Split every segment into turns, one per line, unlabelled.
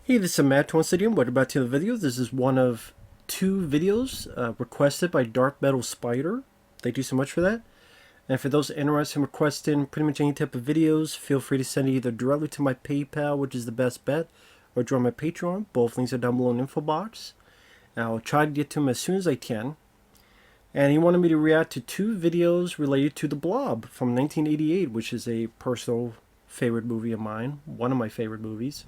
Hey, this is Matt once again. Welcome back to the video. This is one of two videos requested by DarkMetalSpider. Thank you so much for that. And for those interested in requesting pretty much any type of videos, feel free to send it either directly to my PayPal, which is the best bet, or join my Patreon. Both links are down below in the info box. And I'll try to get to them as soon as I can. And he wanted me to react to two videos related to The Blob from 1988, which is a personal favorite movie of mine. One of my favorite movies.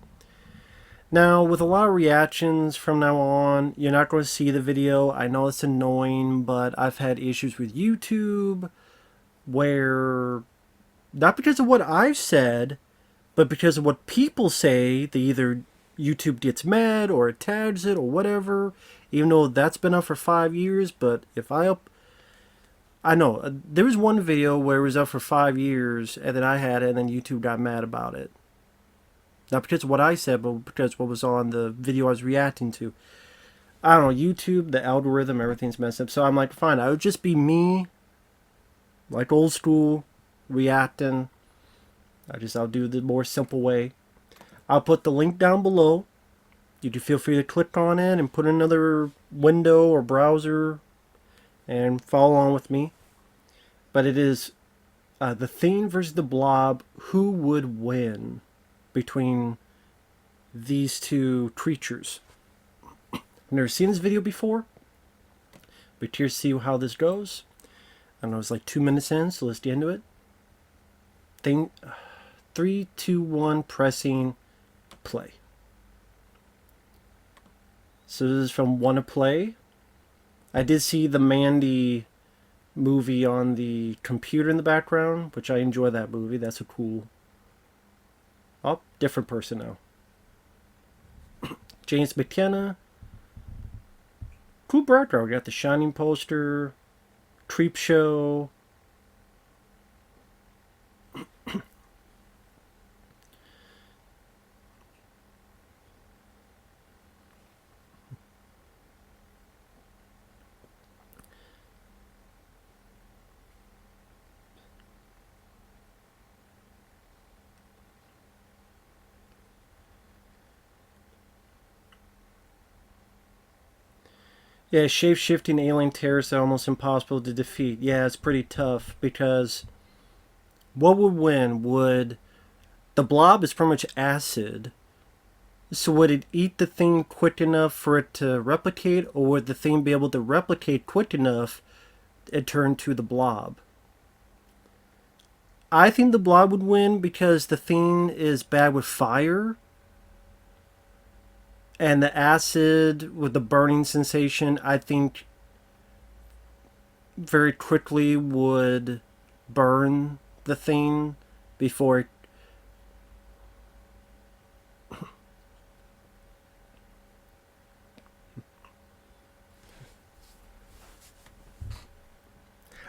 Now, with a lot of reactions from now on, you're not going to see the video. I know it's annoying, but I've had issues with YouTube where, not because of what I've said, but because of what people say, they either YouTube gets mad or it tags it or whatever, even though that's been up for 5 years. But if I know, there was one video where it was up for 5 years and then I had it and then YouTube got mad about it. Not because of what I said, but because what was on the video I was reacting to. I don't know, YouTube, the algorithm, everything's messed up. So I'm like, fine, I would just be me, like old school, reacting. I'll do the more simple way. I'll put the link down below. You can feel free to click on it and put in another window or browser and follow along with me. But it is The Thing versus the Blob. Who would win between these two creatures? I've never seen this video before, but here's to see how this goes. I know it's like 2 minutes in, so let's get into it. 3, 2, 1, pressing play. So this is from Wanna Play. I did see the Mandy movie on the computer in the background, which I enjoy that movie. That's a cool... Oh, different person now. James McKenna. Cool background. We got the Shining poster. Creep Show. Yeah, shape-shifting alien terrorists are almost impossible to defeat. Yeah, it's pretty tough because what would win? Would the Blob is pretty much acid, so would it eat the thing quick enough for it to replicate, or would the thing be able to replicate quick enough and turn to the Blob? I think the Blob would win because the thing is bad with fire. And the acid with the burning sensation, I think, very quickly would burn the thing before it...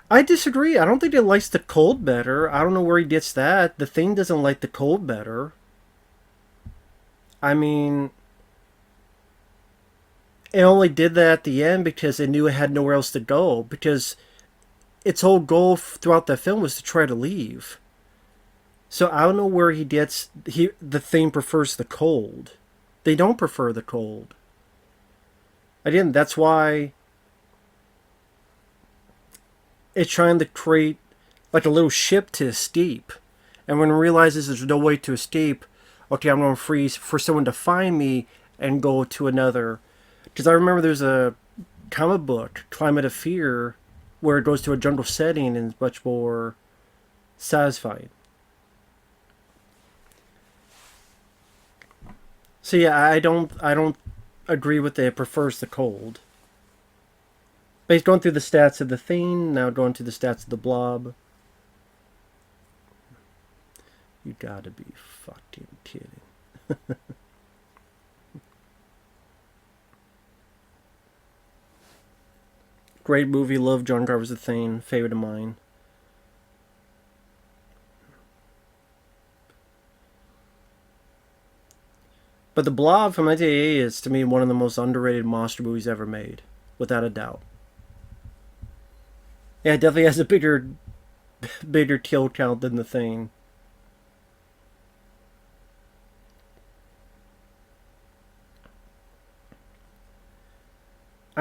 I disagree. I don't think it likes the cold better. I don't know where he gets that. The thing doesn't like the cold better. I mean... It only did that at the end because it knew it had nowhere else to go. Because its whole goal throughout the film was to try to leave. So I don't know where he gets... the thing prefers the cold. They don't prefer the cold. Again, that's why it's trying to create like a little ship to escape. And when it realizes there's no way to escape, okay, I'm going to freeze for someone to find me and go to another... Because I remember there's a comic book, Climate of Fear, where it goes to a jungle setting and is much more satisfying. So yeah, I don't agree with it prefers the cold. But he's going through the stats of the Thing, now going to the stats of the Blob. You gotta be fucking kidding. Great movie, love John Carver's The Thing, favorite of mine. But The Blob from 1988 is, to me, one of the most underrated monster movies ever made, without a doubt. Yeah, it definitely has a bigger kill count than The Thing.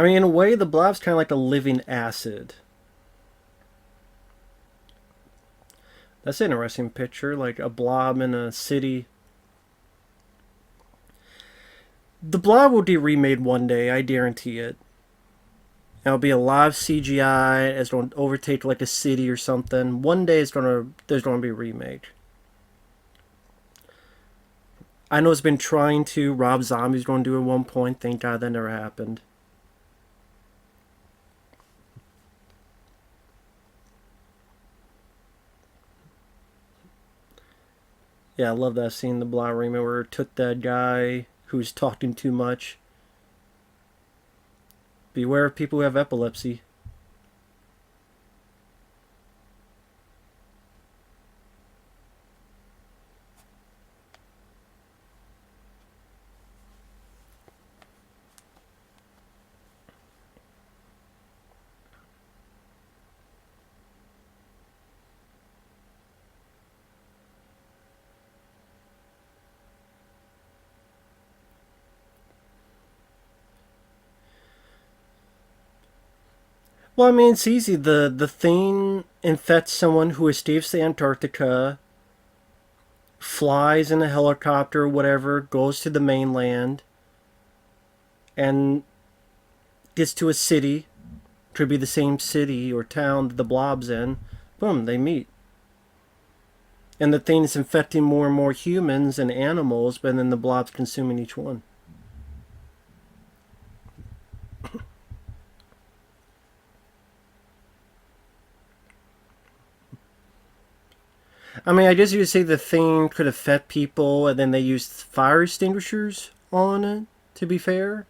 I mean, in a way, the Blob's kind of like a living acid. That's an interesting picture, like a blob in a city. The Blob will be remade one day, I guarantee it. It'll be a live CGI. It's going to overtake like a city or something. One day, there's going to be a remake. I know it's been trying to. Rob Zombie's going to do it at one point. Thank God that never happened. Yeah, I love that scene, the Blob remake, where it took that guy who's talking too much. Beware of people who have epilepsy. Well, I mean, it's easy. The thing infects someone who escapes the Antarctica, flies in a helicopter, whatever, goes to the mainland, and gets to a city. Could be the same city or town that the Blob's in. Boom, they meet. And the thing is infecting more and more humans and animals, but then the Blob's consuming each one. I mean, I guess you could say the thing could affect people, and then they used fire extinguishers on it, to be fair.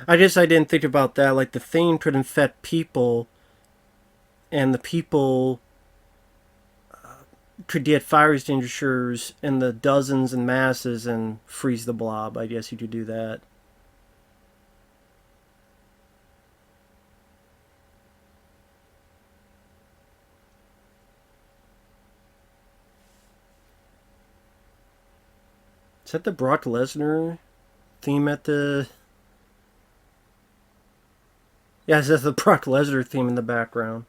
I guess I didn't think about that. Like, the thing could infect people, and the people could get fire extinguishers in the dozens and masses and freeze the Blob. I guess you could do that. Is that the Brock Lesnar theme at the... Yeah, that's the Brock Lesnar theme in the background.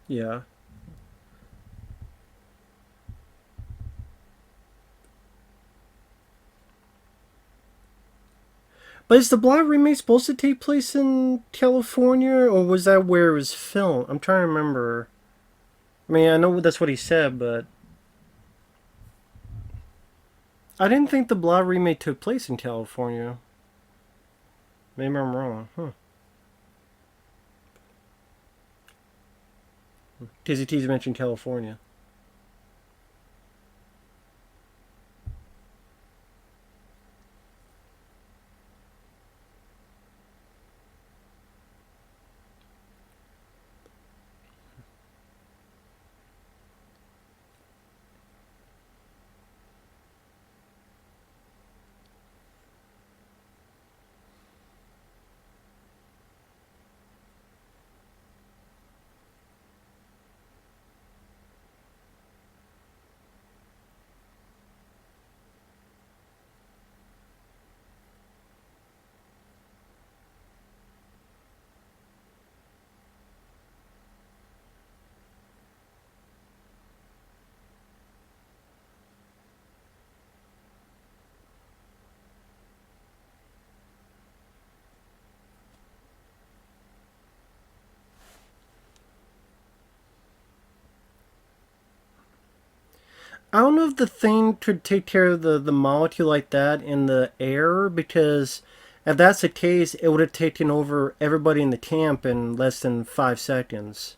Yeah. But is the Blob remake supposed to take place in California, or was that where it was filmed? I'm trying to remember. I mean, I know that's what he said, but I didn't think the Blob remake took place in California. Maybe I'm wrong. Huh. TZT's mentioned California. I don't know if the thing could take care of the molecule like that in the air, because if that's the case, it would have taken over everybody in the camp in less than 5 seconds.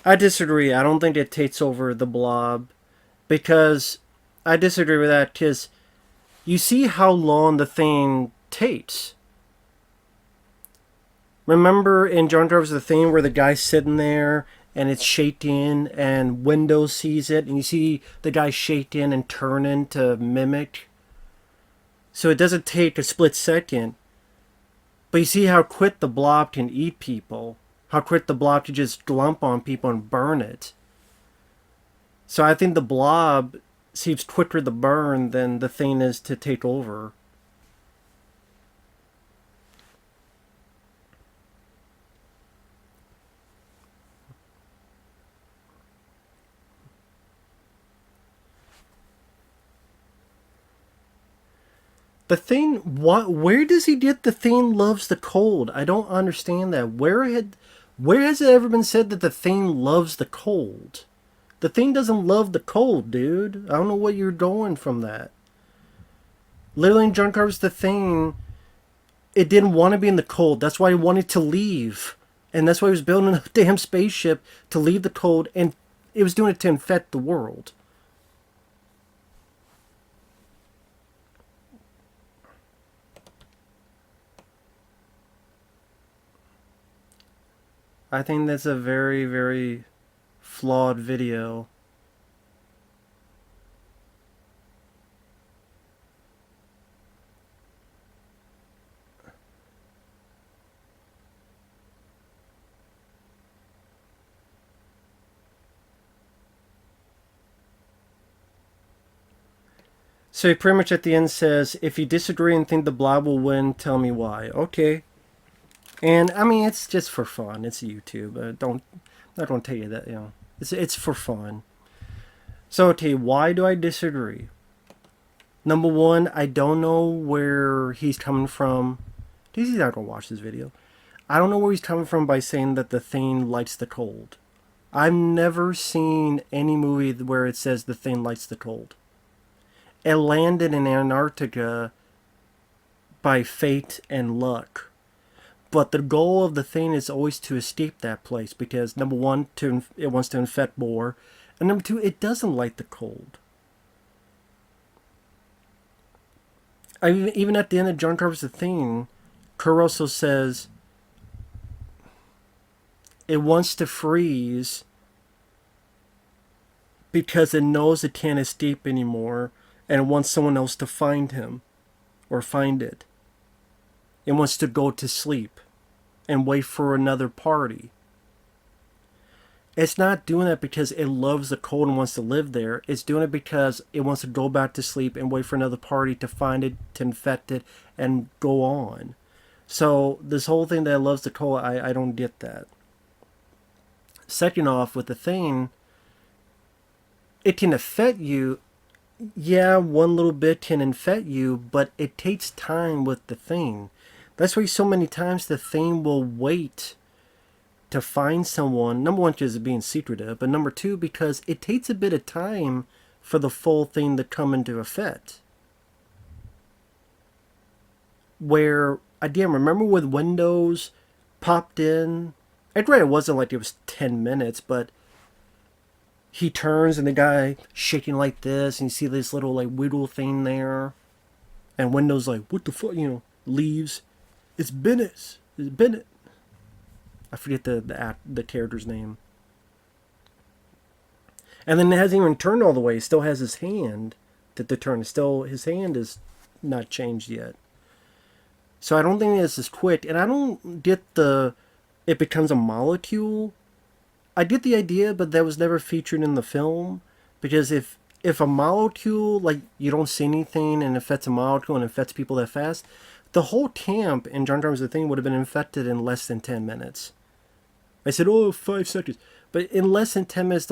I disagree. I don't think it takes over the Blob, because I disagree with that, because you see how long the thing takes. Remember in John Carver's The Thing where the guy's sitting there and it's shaking and Windows sees it and you see the guy shaking and turning to mimic? So it doesn't take a split second. But you see how quick the Blob can eat people. How quick the Blob can just glump on people and burn it. So I think the Blob seems quicker to burn than the Thing is to take over. The Thing, what? Where does he get the Thing loves the cold? I don't understand that. Where has it ever been said that the Thing loves the cold? The Thing doesn't love the cold, dude. I don't know what you're going from that. Literally in John Carver's The Thing, it didn't want to be in the cold. That's why it wanted to leave. And that's why it was building a damn spaceship to leave the cold, and it was doing it to infect the world. I think that's a very, very flawed video. So he pretty much at the end says, if you disagree and think the Blob will win, tell me why. Okay. And I mean, it's just for fun. It's YouTube. I don't tell you that, you know. It's for fun. So, okay, why do I disagree? Number one, I don't know where he's coming from. He's not gonna watch this video. I don't know where he's coming from by saying that the Thing likes the cold. I've never seen any movie where it says the Thing likes the cold. It landed in Antarctica by fate and luck. But the goal of the Thing is always to escape that place because, number one, it wants to infect more, and number two, it doesn't like the cold. Even at the end of John Carver's The Thing, Kurt Russell says it wants to freeze because it knows it can't escape anymore, and it wants someone else to find him or find it. It wants to go to sleep and wait for another party. It's not doing that because it loves the cold and wants to live there. It's doing it because it wants to go back to sleep and wait for another party to find it, to infect it, and go on. So this whole thing that it loves the cold, I don't get that. Second off, with the Thing, it can affect you. Yeah, one little bit can infect you, but it takes time with the Thing. That's why so many times the Thing will wait to find someone. Number one, because of being secretive, but number two, because it takes a bit of time for the full thing to come into effect. Where, again, remember when Windows popped in? And right, it wasn't like it was 10 minutes, but he turns and the guy shaking like this, and you see this little like wiggle thing there, and Windows like, what the fuck, leaves. It's Bennett. It's Bennett. I forget the character's name. And then it hasn't even turned all the way. It still has his hand to turn. Still, his hand is not changed yet. So I don't think this is quick. And I don't get it becomes a molecule. I get the idea, but that was never featured in the film. Because if a molecule, like, you don't see anything and affects a molecule and affects people that fast, the whole camp in John Carver's The Thing would have been infected in less than 10 minutes. I said, 5 seconds. But in less than 10 minutes,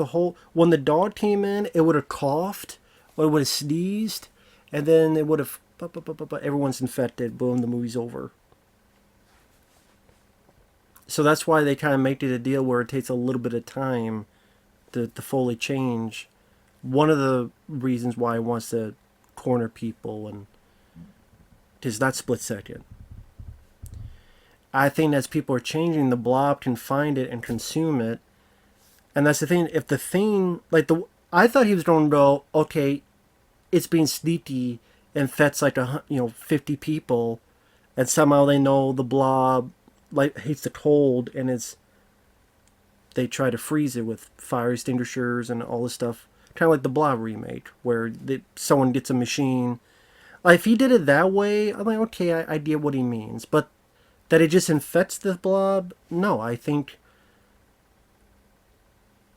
when the dog came in, it would have coughed, or it would have sneezed, and then it would have, everyone's infected, boom, the movie's over. So that's why they kind of make it a deal where it takes a little bit of time to fully change. One of the reasons why it wants to corner people, and is not split second. I think as people are changing, the Blob can find it and consume it. And that's the thing. If the thing, like I thought he was going to go, okay, it's being sneaky and fets like 50 people, and somehow they know the blob like hates the cold, and they try to freeze it with fire extinguishers and all this stuff. Kind of like the Blob remake, where someone gets a machine. Like, if he did it that way, I'm like, okay, I get what he means. But that it just infects the blob, no, I think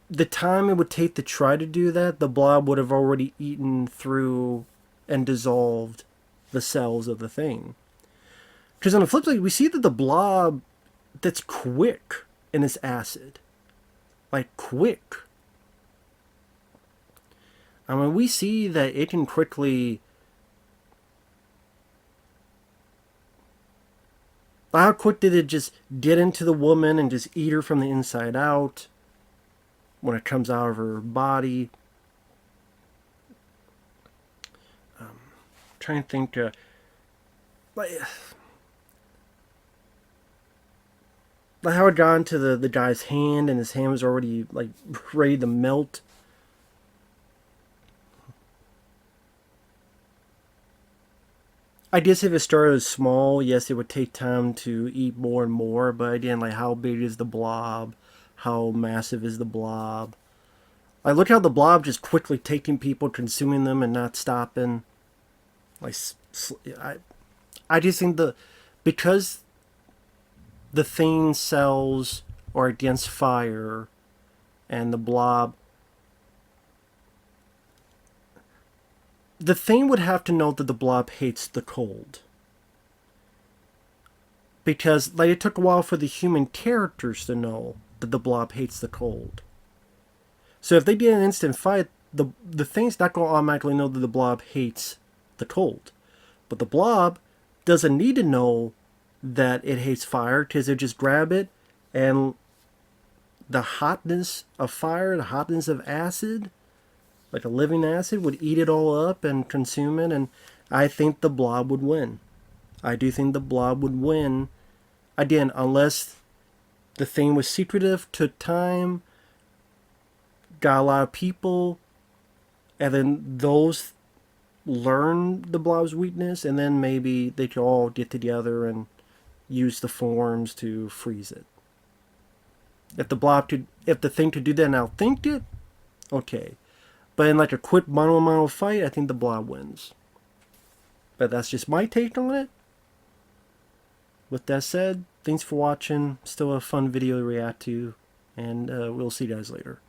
the time it would take to try to do that, the blob would have already eaten through and dissolved the cells of the thing. Because on the flip side, we see that the blob, that's quick in its acid. Like, quick. I mean, we see that it can quickly... How quick did it just get into the woman and just eat her from the inside out when it comes out of her body? Trying to think... like how it got into the guy's hand, and his hand was already like ready to melt. I guess if it started small, yes, it would take time to eat more and more. But again, like, how big is the blob? How massive is the blob? I look how the blob just quickly taking people, consuming them, and not stopping. Like, I just think because the thing cells are against fire, and the blob, the thing would have to know that the blob hates the cold. Because, like, it took a while for the human characters to know that the blob hates the cold. So if they did an instant fight, the thing's not going to automatically know that the blob hates the cold. But the blob doesn't need to know that it hates fire, because it just grab it, and the hotness of fire, the hotness of acid, like a living acid, would eat it all up and consume it. And I think the blob would win. I do think the blob would win. Again, unless the thing was secretive, took time, got a lot of people, and then those learn the blob's weakness, and then maybe they could all get together and use the forms to freeze it. If the thing could do that and outthink it, okay. But in like a quick mano-a-mano fight, I think the blob wins. But that's just my take on it. With that said, thanks for watching. Still a fun video to react to. And we'll see you guys later.